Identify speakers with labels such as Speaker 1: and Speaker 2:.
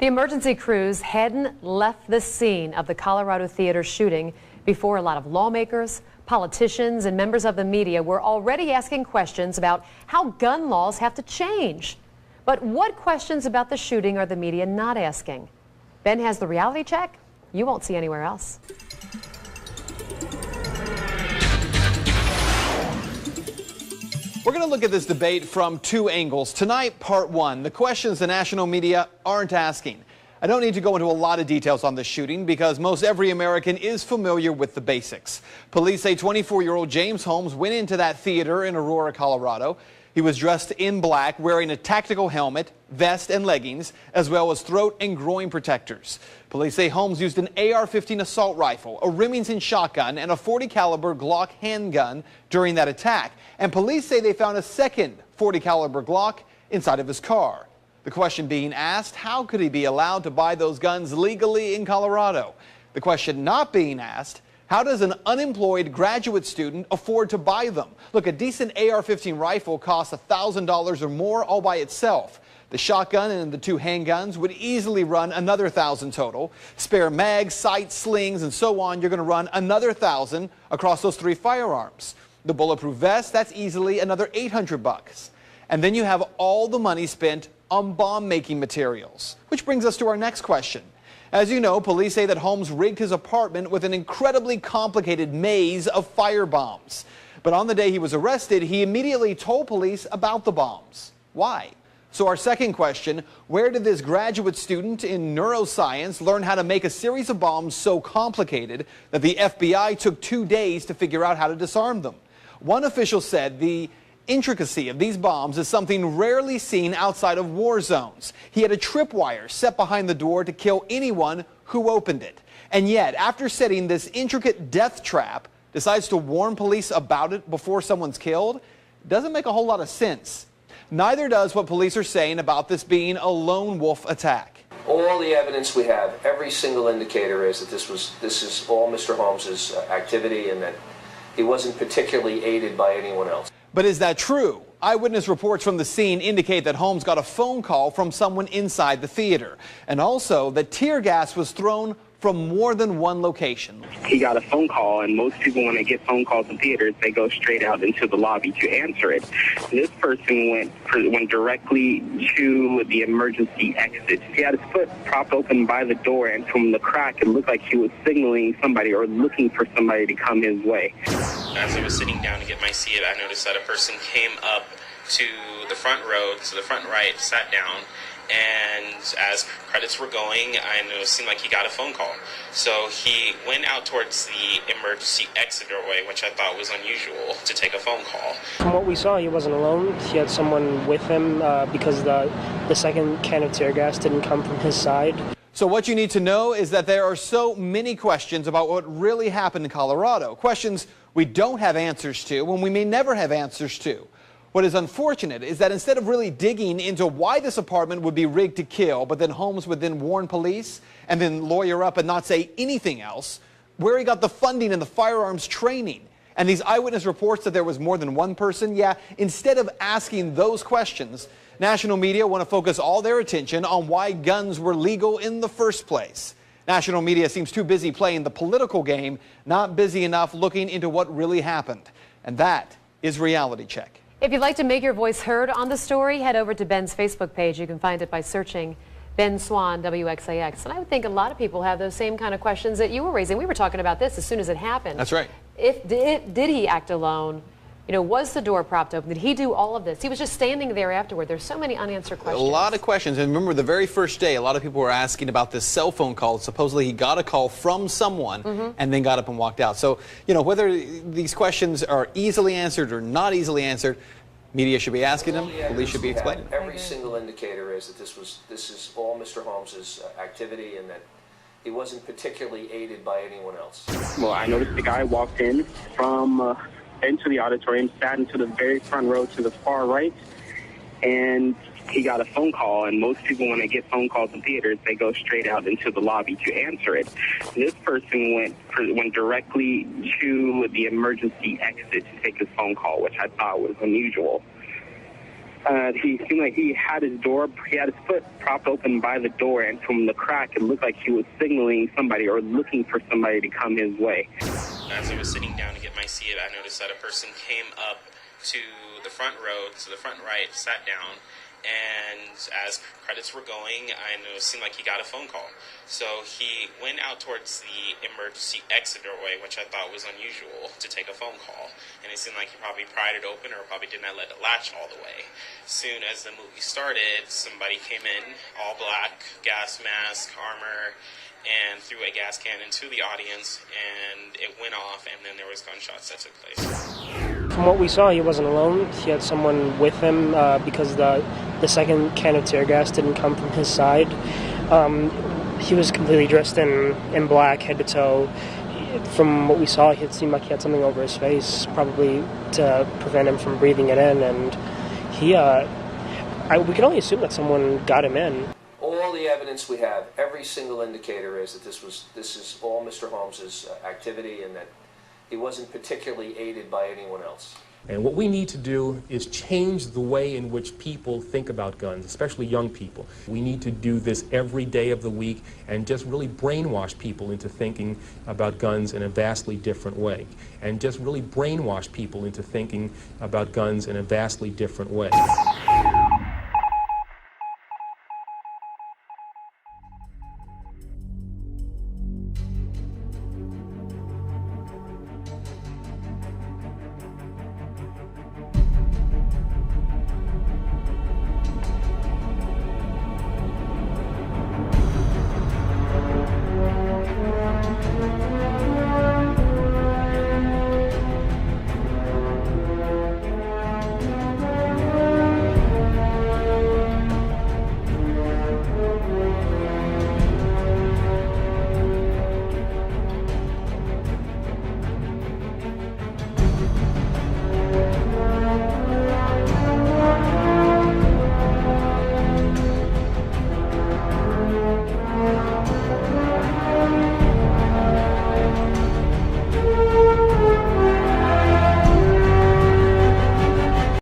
Speaker 1: The emergency crews hadn't left the scene of the Colorado theater shooting before a lot of lawmakers, politicians, and members of the media were already asking questions about how gun laws have to change. But what questions about the shooting are the media not asking? Ben has the reality check you won't see anywhere else.
Speaker 2: We're going to look at this debate from two angles. Tonight, part one, the questions the national media aren't asking. I don't need to go into a lot of details on the shooting because most every American is familiar with the basics. Police say 24-year-old James Holmes went into that theater in Aurora, Colorado. He was dressed in black, wearing a tactical helmet, vest, and leggings, as well as throat and groin protectors. Police say Holmes used an AR-15 assault rifle, a Remington shotgun, and a .40 caliber Glock handgun during that attack. And police say they found a second .40 caliber Glock inside of his car. The question being asked, how could he be allowed to buy those guns legally in Colorado? The question not being asked, how does an unemployed graduate student afford to buy them? Look, a decent AR-15 rifle costs $1,000 or more all by itself. The shotgun and the two handguns would easily run another $1,000 total. Spare mags, sights, slings, and so on, you're going to run another $1,000 across those three firearms. The bulletproof vest, that's easily another $800. And then you have all the money spent on bomb-making materials. Which brings us to our next question. As you know, police say that Holmes rigged his apartment with an incredibly complicated maze of fire bombs. But on the day he was arrested, he immediately told police about the bombs. Why? So our second question, where did this graduate student in neuroscience learn how to make a series of bombs so complicated that the FBI took 2 days to figure out how to disarm them? One official said the intricacy of these bombs is something rarely seen outside of war zones. He had a tripwire set behind the door to kill anyone who opened it. And yet, after setting this intricate death trap, decides to warn police about it before someone's killed? Doesn't make a whole lot of sense. Neither does what police are saying about this being a lone wolf attack.
Speaker 3: All the evidence we have, every single indicator is that this is all Mr. Holmes's activity and that he wasn't particularly aided by anyone else.
Speaker 2: But is that true? Eyewitness reports from the scene indicate that Holmes got a phone call from someone inside the theater, and also that tear gas was thrown from more than one location.
Speaker 4: He got a phone call, and most people, when they get phone calls in theaters, they go straight out into the lobby to answer it. This person went directly to the emergency exit. He had his foot propped open by the door, and from the crack, it looked like he was signaling somebody or looking for somebody to come his way.
Speaker 5: As I was sitting down to get my seat, I noticed that a person came up to the front row, to the front right, sat down, and as credits were going, I know it seemed like he got a phone call. So he went out towards the emergency exit doorway, which I thought was unusual to take a phone call.
Speaker 6: From what we saw, he wasn't alone. He had someone with him because the second can of tear gas didn't come from his side.
Speaker 2: So what you need to know is that there are so many questions about what really happened in Colorado. Questions we don't have answers to and we may never have answers to. What is unfortunate is that instead of really digging into why this apartment would be rigged to kill, but then Holmes would then warn police and then lawyer up and not say anything else, where he got the funding and the firearms training, and these eyewitness reports that there was more than one person, instead of asking those questions, national media want to focus all their attention on why guns were legal in the first place. National media seems too busy playing the political game, not busy enough looking into what really happened. And that is Reality Check.
Speaker 1: If you'd like to make your voice heard on the story, head over to Ben's Facebook page. You can find it by searching Ben Swan, WXAX. And I would think a lot of people have those same kind of questions that you were raising. We were talking about this as soon as it happened.
Speaker 2: That's right.
Speaker 1: Did he act alone? You know, was the door propped open? Did he do all of this? He was just standing there afterward. There's so many unanswered questions.
Speaker 2: A lot of questions. And remember, the very first day, a lot of people were asking about this cell phone call. Supposedly, he got a call from someone and then got up and walked out. So, you know, whether these questions are easily answered or not easily answered, media should be asking them, police should be explaining.
Speaker 3: Every single indicator is that this is all Mr. Holmes's activity and that he wasn't particularly aided by anyone else.
Speaker 4: Well, I noticed the guy walked in from into the auditorium, sat into the very front row to the far right, and he got a phone call, and most people, when they get phone calls in theaters, they go straight out into the lobby to answer it. This person went directly to the emergency exit to take his phone call, which I thought was unusual. He seemed like he had his foot propped open by the door, and from the crack, it looked like he was signaling somebody or looking for somebody to come his way.
Speaker 5: As I was sitting down to get my seat, I noticed that a person came up to the front row, to the front right, sat down, and as credits were going, I noticed it seemed like he got a phone call. So he went out towards the emergency exit doorway, which I thought was unusual to take a phone call. And it seemed like he probably pried it open or probably did not let it latch all the way. Soon as the movie started, somebody came in, all black, gas mask, armor, and threw a gas can into the audience, and it went off, and then there was gunshots that took place.
Speaker 6: From what we saw, he wasn't alone. He had someone with him because the second can of tear gas didn't come from his side. He was completely dressed in black, head to toe. From what we saw, it seemed like he had something over his face, probably to prevent him from breathing it in. And we can only assume that someone got him in.
Speaker 3: All the evidence we have, every single indicator is that this is all Mr. Holmes's activity, and that he wasn't particularly aided by anyone else.
Speaker 7: And what we need to do is change the way in which people think about guns, especially young people. We need to do this every day of the week and just really brainwash people into thinking about guns in a vastly different way. And just really brainwash people into thinking about guns in a vastly different way.